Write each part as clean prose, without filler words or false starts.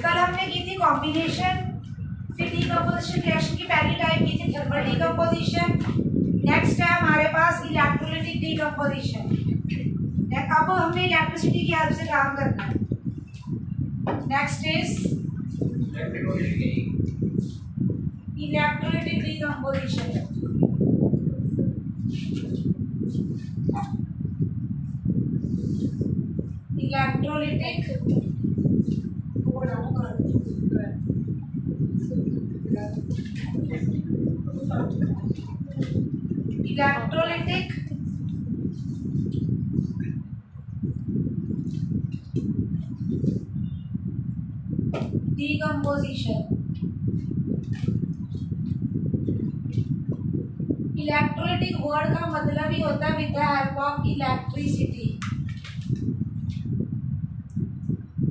कल हमने की थी कॉम्बिनेशन, फिर डीकम्पोजिशन रिएक्शन की पहली टाइप की थी थर्मल डीकम्पोजिशन। नेक्स्ट है हमारे पास इलेक्ट्रोलाइटिक डीकम्पोजिशन। अब हमें इलेक्ट्रिसिटी की हेल्प से काम करना है। Next is electrolytic decomposition. Electrolytic electrolytic decomposition. Electrolytic word का मतलब ही होता है with the help of electricity.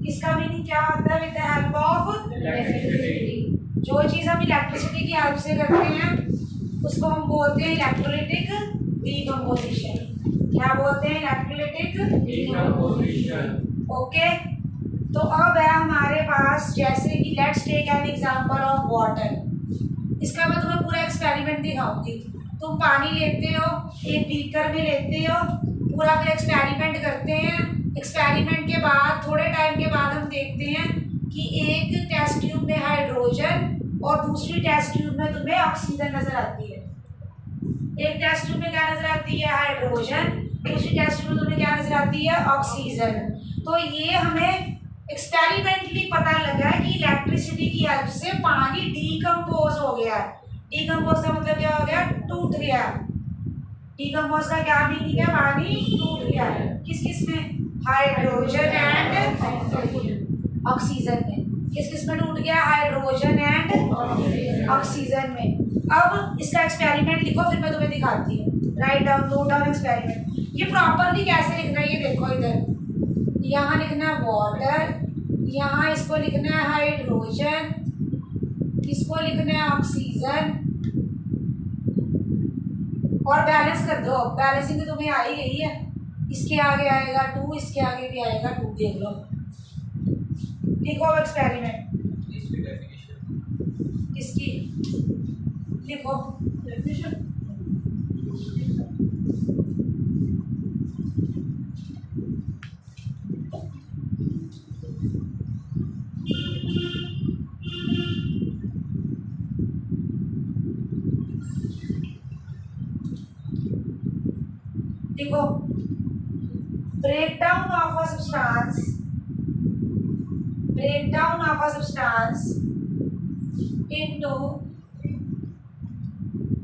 इसका मीनिंग क्या होता है? With the help of electricity. जो चीज हम इलेक्ट्रिसिटी की हेल्प से करते हैं उसको हम बोलते हैं इलेक्ट्रोलाइटिक डीकम्पोजिशन। क्या बोलते हैं? Electrolytic decomposition. ओके, तो अब है हमारे पास जैसे कि let's take an example of water. इसका मैं तुम्हें पूरा एक्सपेरिमेंट दिखाऊंगी। तुम पानी लेते हो, एक बीकर में लेते हो, पूरा फिर एक्सपेरिमेंट करते हैं। एक्सपेरिमेंट के बाद थोड़े टाइम के बाद हम देखते हैं कि एक टेस्ट ट्यूब में हाइड्रोजन और दूसरी टेस्ट ट्यूब में तुम्हें ऑक्सीजन नजर आती है। एक टेस्ट ट्यूब में क्या नजर आती है? हाइड्रोजन। दूसरी टेस्ट ट्यूब में तुम्हें क्या नजर आती है? ऑक्सीजन। तो ये हमें एक्सपेरिमेंटली पता लगा कि इलेक्ट्रिसिटी की हेल्प से पानी डीकम्पोज हो गया। डीकम्पोज का मतलब क्या हो गया? टूट गया। डीकम्पोज का क्या मीनिंग है? पानी टूट गया। किस किस में? हाइड्रोजन एंड ऑक्सीजन में। किस किस में टूट गया? हाइड्रोजन एंड ऑक्सीजन में। अब इसका एक्सपेरिमेंट लिखो, फिर मैं तुम्हें दिखाती हूँ। Write down, note down experiment. ये प्रॉपरली कैसे लिखना है ये देखो। इधर यहाँ लिखना है वाटर, यहाँ इसको लिखना है हाइड्रोजन, इसको लिखना है ऑक्सीजन और बैलेंस कर दो। बैलेंसिंग तो तुम्हें आ ही गई है। इसके आगे आएगा 2, इसके आगे भी आएगा 2। देख लो, लिखो एक्सपेरिमेंट। इसकी लिखो देखो, breakdown of a substance into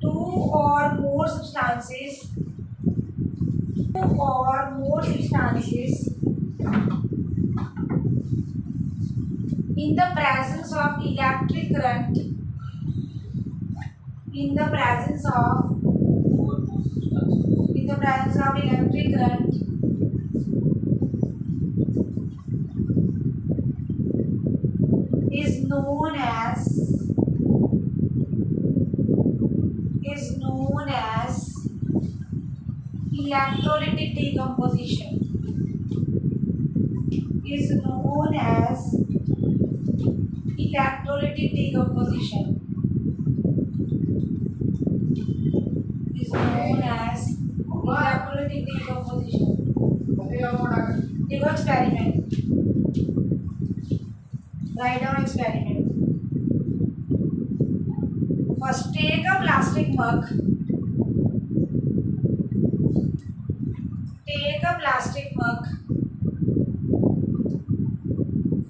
2 or more substances in the presence of electric current, is known as electrolytic decomposition. Is known as electrolytic decomposition. देखो experiment, write down experiment. First take a plastic mug,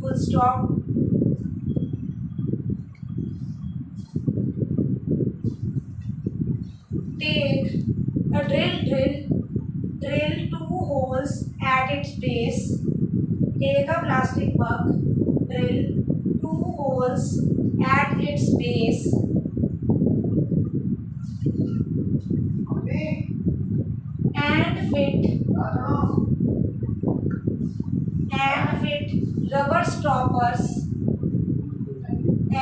full stop. Take a drill 2 holes at its base. Take a plastic mug, drill 2 holes at its base and fit rubber stoppers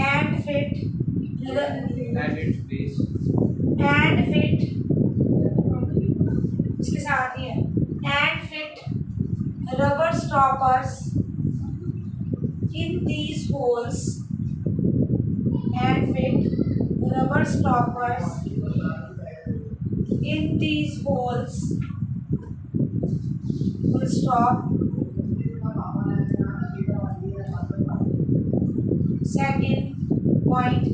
and fit इसके साथ ही है and fit rubber stoppers in these holes and fit rubber stoppers in these holes. Full stop. Second point,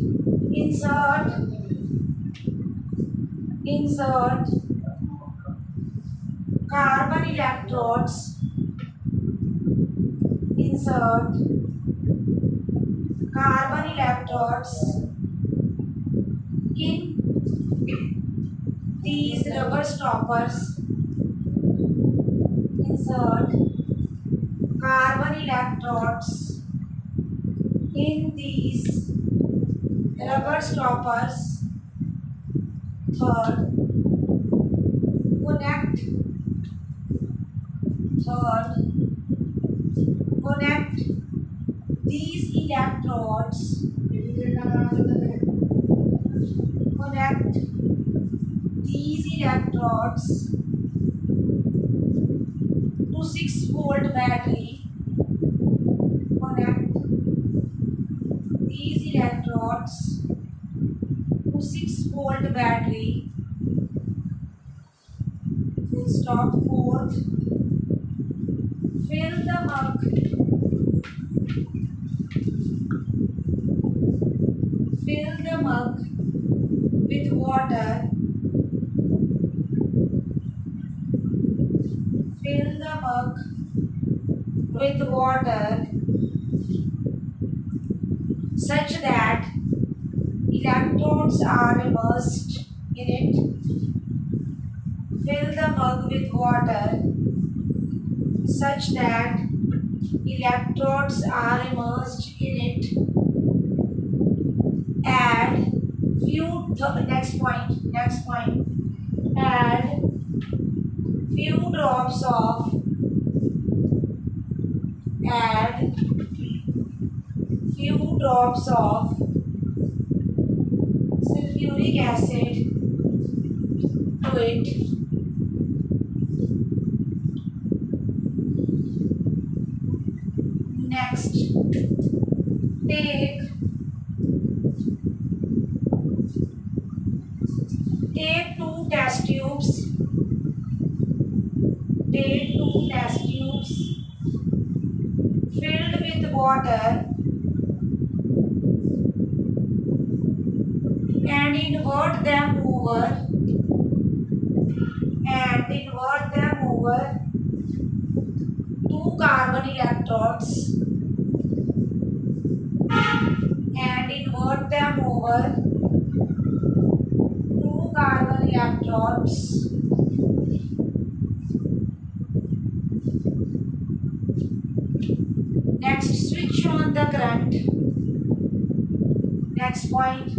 insert carbon electrodes, insert carbon electrodes in these rubber stoppers, insert carbon electrodes in these rubber stoppers. Third, connect these electrodes, connect these electrodes to 6-volt battery, connect these electrodes to 6-volt battery. Full stop. Fourth, fill the mug with water, fill the mug with water such that electrodes are immersed in it. Fill the mug with water such that electrodes are immersed in it. Add next point. Add few drops of sulfuric acid to it. Next, take 2 test tubes. Take 2 test tubes filled with water and invert them over 2 carbon electrodes and invert them over 2 carbon electrodes. Next, switch on the current. Next point,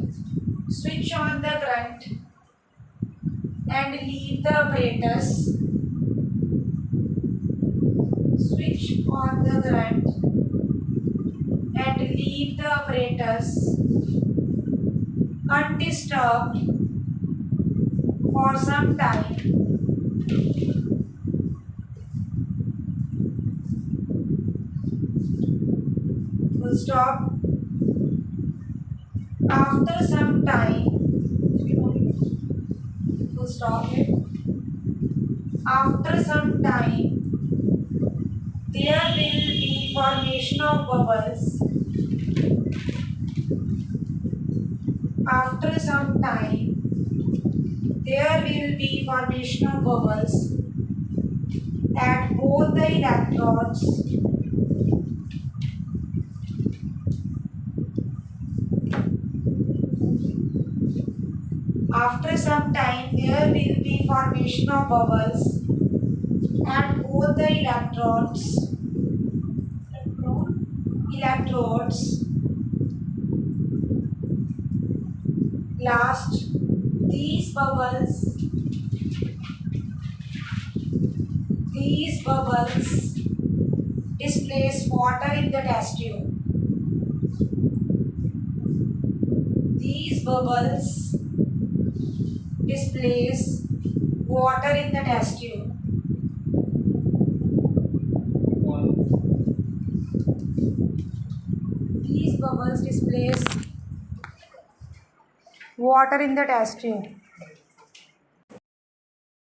switch on the current and leave the apparatus. Switch on the current and leave the apparatus undisturbed for some time. Full stop. After some time, full stop. After some time, there will be formation of bubbles. After some time, there will be formation of bubbles at both the electrodes. After some time, there will be formation of bubbles at both the electrodes. Last, these bubbles displace water in the test tube. These bubbles displace water in the test tube. bubbles displace water in the test tube.